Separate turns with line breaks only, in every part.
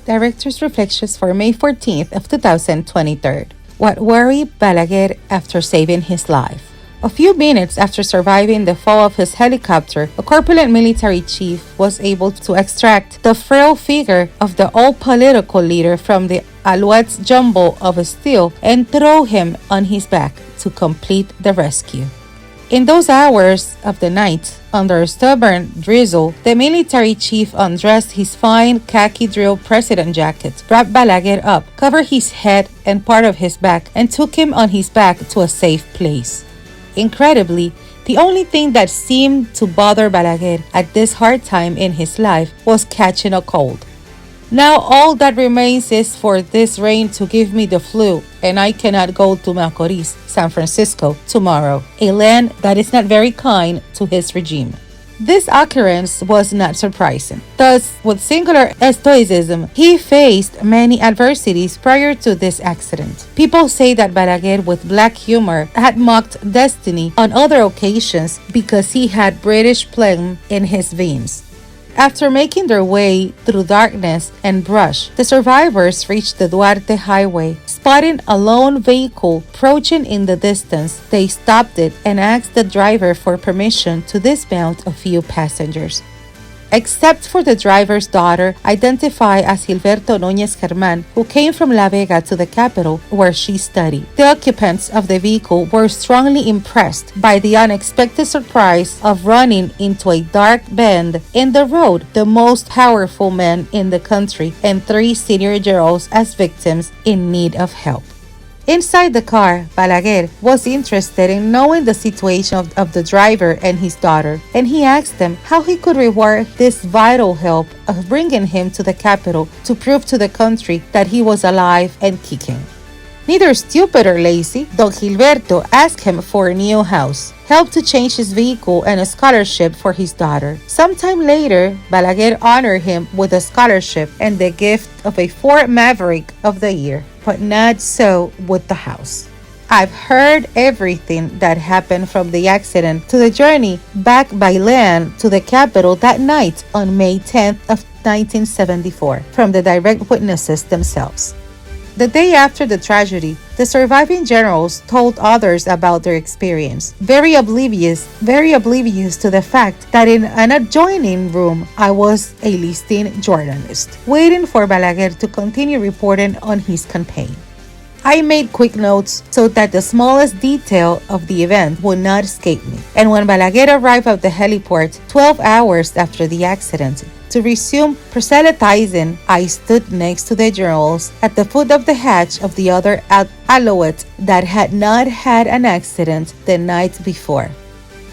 Director's Reflections for May 14th of 2023. What worried Balaguer after saving his life. A few minutes after surviving the fall of his helicopter, a corpulent military chief was able to extract the frail figure of the old political leader from the Alouette's jumble of steel and throw him on his back to complete the rescue. In those hours of the night, under a stubborn drizzle, the military chief undressed his fine khaki drill president jacket, wrapped Balaguer up, covered his head and part of his back, and took him on his back to a safe place. Incredibly, the only thing that seemed to bother Balaguer at this hard time in his life was catching a cold. Now all that remains is for this rain to give me the flu, and I cannot go to Macorís, San Francisco, tomorrow, a land that is not very kind to his regime. This occurrence was not surprising. Thus, with singular stoicism, he faced many adversities prior to this accident. People say that Balaguer, with black humor, had mocked destiny on other occasions because he had British phlegm in his veins. After making their way through darkness and brush, the survivors reached the Duarte Highway. Spotting a lone vehicle approaching in the distance, they stopped it and asked the driver for permission to dismount a few passengers. Except for the driver's daughter, identified as Gilberto Núñez Germán, who came from La Vega to the capital where she studied. The occupants of the vehicle were strongly impressed by the unexpected surprise of running into a dark bend in the road the most powerful man in the country and 3 senior girls as victims in need of help. Inside the car, Balaguer was interested in knowing the situation of the driver and his daughter, and he asked them how he could reward this vital help of bringing him to the capital to prove to the country that he was alive and kicking. Neither stupid or lazy, Don Gilberto asked him for a new house, help to change his vehicle, and a scholarship for his daughter. Sometime later, Balaguer honored him with a scholarship and the gift of a Ford Maverick of the year. But not so with the house. I've heard everything that happened from the accident to the journey back by land to the capital that night on May 10th of 1974 from the direct witnesses themselves. The day after the tragedy, the surviving generals told others about their experience, very oblivious to the fact that in an adjoining room I was a listening journalist, waiting for Balaguer to continue reporting on his campaign. I made quick notes so that the smallest detail of the event would not escape me, and when Balaguer arrived at the heliport 12 hours after the accident, to resume proselytizing, I stood next to the generals at the foot of the hatch of the other Alouette that had not had an accident the night before.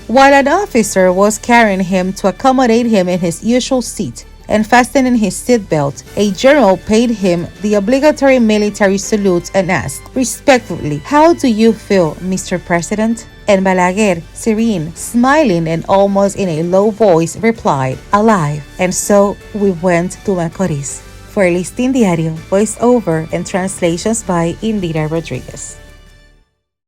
While an officer was carrying him to accommodate him in his usual seat and fastening his seatbelt, a general paid him the obligatory military salute and asked, respectfully, "How do you feel, Mr. President?" And Balaguer, serene, smiling and almost in a low voice, replied, "Alive." And so we went to Macorís. For Listín Diario, voiceover and translations by Indira Rodriguez.